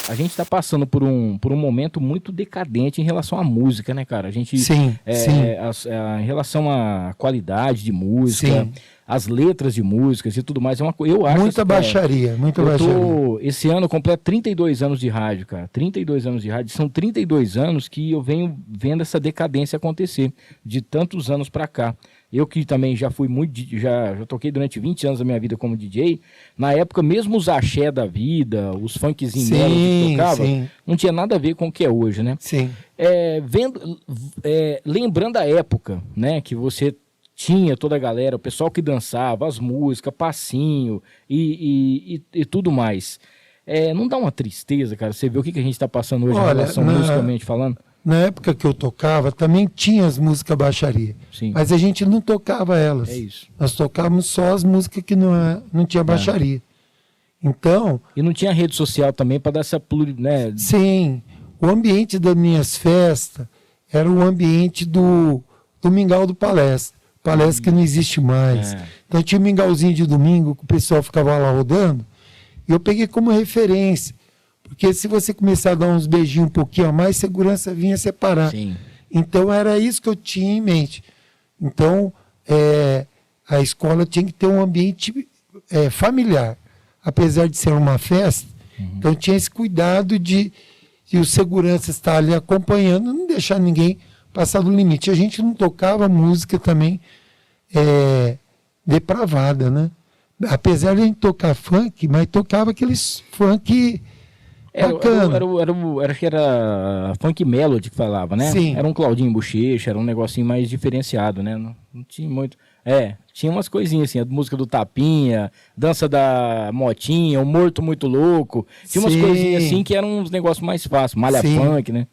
a gente está passando por um momento muito decadente em relação à música, né, cara? A gente, sim. Em relação à qualidade de música, Sim. as letras de músicas e tudo mais, é uma coisa, eu acho... Muita baixaria, muita baixaria. Esse ano eu completo 32 anos de rádio, cara. 32 anos de rádio. São 32 anos que eu venho vendo essa decadência acontecer, de tantos anos pra cá. Eu que também já fui já toquei durante 20 anos da minha vida como DJ. Na época, mesmo os axé da vida, os funkzinhos que tocava, não tinha nada a ver com o que é hoje, né? Sim. Lembrando a época, né, que você tinha toda a galera, o pessoal que dançava, as músicas, passinho e tudo mais. Não dá uma tristeza, cara, você vê o que a gente está passando hoje em relação musicalmente falando? Na época que eu tocava, também tinha as músicas baixaria. Sim. Mas a gente não tocava elas. É isso. Nós tocávamos só as músicas que não tinha baixaria. Então... E não tinha rede social também para dar essa... né? Sim. O ambiente das minhas festas era o ambiente do Mingau do Palestra. Palestra que não existe mais. Então tinha um mingauzinho de domingo que o pessoal ficava lá rodando. E eu peguei como referência. Porque se você começar a dar uns beijinhos um pouquinho a mais, segurança vinha separar. Sim. Então era isso que eu tinha em mente. Então a escola tinha que ter um ambiente familiar. Apesar de ser uma festa, então tinha esse cuidado de o segurança estar ali acompanhando, não deixar ninguém passar do limite. A gente não tocava música também depravada, né? Apesar de a gente tocar funk, mas tocava aqueles funk bacana. Acho que era funk melody que falava, né? Sim. Era um Claudinho Bochecha, era um negocinho mais diferenciado, né? Não tinha muito... tinha umas coisinhas assim, a música do Tapinha, dança da Motinha, o Morto Muito Louco. Tinha umas coisinhas assim que eram uns negócios mais fáceis, malha funk, né?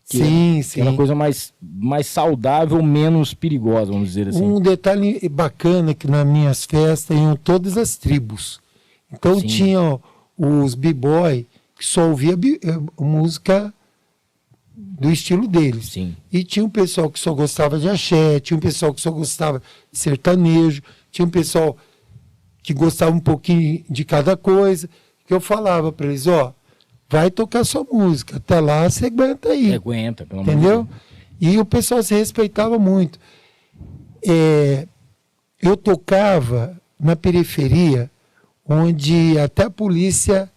Que era uma coisa mais saudável, menos perigosa, vamos dizer assim. Um detalhe bacana que nas minhas festas iam todas as tribos. Então tinha os b-boy que só ouvia música do estilo deles. Sim. E tinha um pessoal que só gostava de axé, tinha um pessoal que só gostava de sertanejo, tinha um pessoal que gostava um pouquinho de cada coisa, que eu falava para eles, vai tocar sua música, até lá você aguenta aí. Aguenta, pelo amor entendeu? de Deus. E o pessoal se respeitava muito. Eu tocava na periferia, onde até a polícia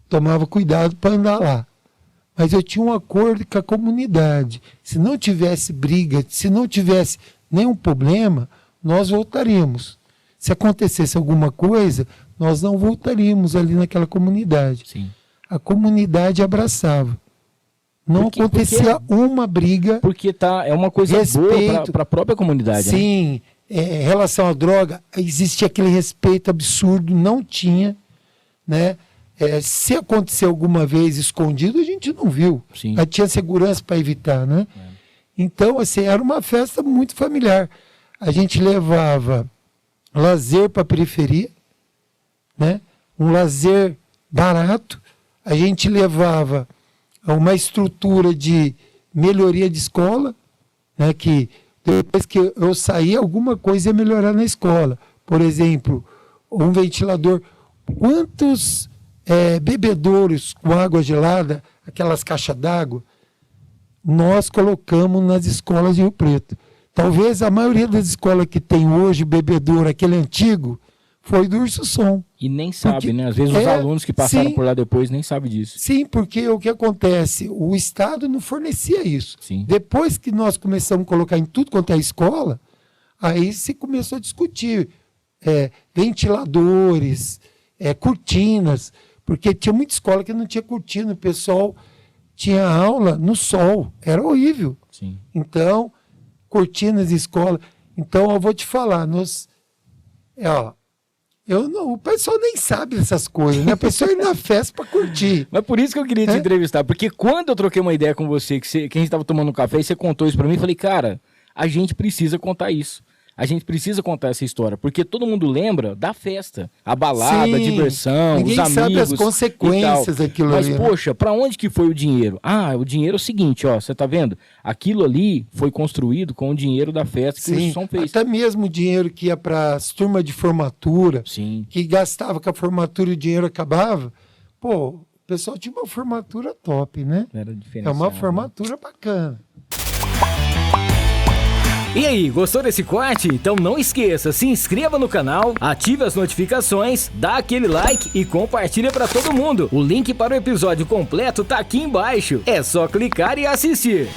tomava cuidado para andar lá. Mas eu tinha um acordo com a comunidade. Se não tivesse briga, se não tivesse nenhum problema, nós voltaríamos. Se acontecesse alguma coisa, nós não voltaríamos ali naquela comunidade. Sim. A comunidade abraçava. Não acontecia uma briga. Porque é uma coisa boa para a própria comunidade. Sim. Né? Em relação à droga, existia aquele respeito absurdo, não tinha, né? Se acontecer alguma vez escondido, a gente não viu. Sim. Aí tinha segurança para evitar, né? Então, assim, era uma festa muito familiar. A gente levava lazer para a periferia, né? Um lazer barato. A gente levava uma estrutura de melhoria de escola, né? Que depois que eu saía, alguma coisa ia melhorar na escola. Por exemplo, um ventilador. Quantos bebedouros com água gelada, aquelas caixas d'água, nós colocamos nas escolas de Rio Preto. Talvez a maioria das escolas que tem hoje bebedouro, aquele antigo, foi do Urso Som. E nem sabe, né? Às vezes os alunos que passaram por lá depois nem sabem disso. Sim, porque o que acontece? O Estado não fornecia isso. Sim. Depois que nós começamos a colocar em tudo quanto é escola, aí se começou a discutir ventiladores, cortinas, porque tinha muita escola que não tinha cortina, o pessoal tinha aula no sol, era horrível. Sim. Então, cortinas de escola. Então, eu vou te falar, o pessoal nem sabe dessas coisas, né? A pessoa ir na festa para curtir. Mas por isso que eu queria te entrevistar, porque quando eu troquei uma ideia com você, que a gente estava tomando um café e você contou isso para mim, eu falei, cara, a gente precisa contar isso. A gente precisa contar essa história, porque todo mundo lembra da festa, a balada, a diversão, ninguém os amigos. sabe as consequências daquilo. Mas, ali, poxa, para onde que foi o dinheiro? O dinheiro é o seguinte, você tá vendo? Aquilo ali foi construído com o dinheiro da festa que o som fez. Até mesmo o dinheiro que ia para as turmas de formatura, Sim. que gastava com a formatura e o dinheiro acabava. pô, o pessoal tinha uma formatura top, né? Era É diferenciado, uma né? formatura bacana. E aí, gostou desse corte? Então não esqueça, se inscreva no canal, ative as notificações, dá aquele like e compartilha pra todo mundo. O link para o episódio completo tá aqui embaixo. É só clicar e assistir.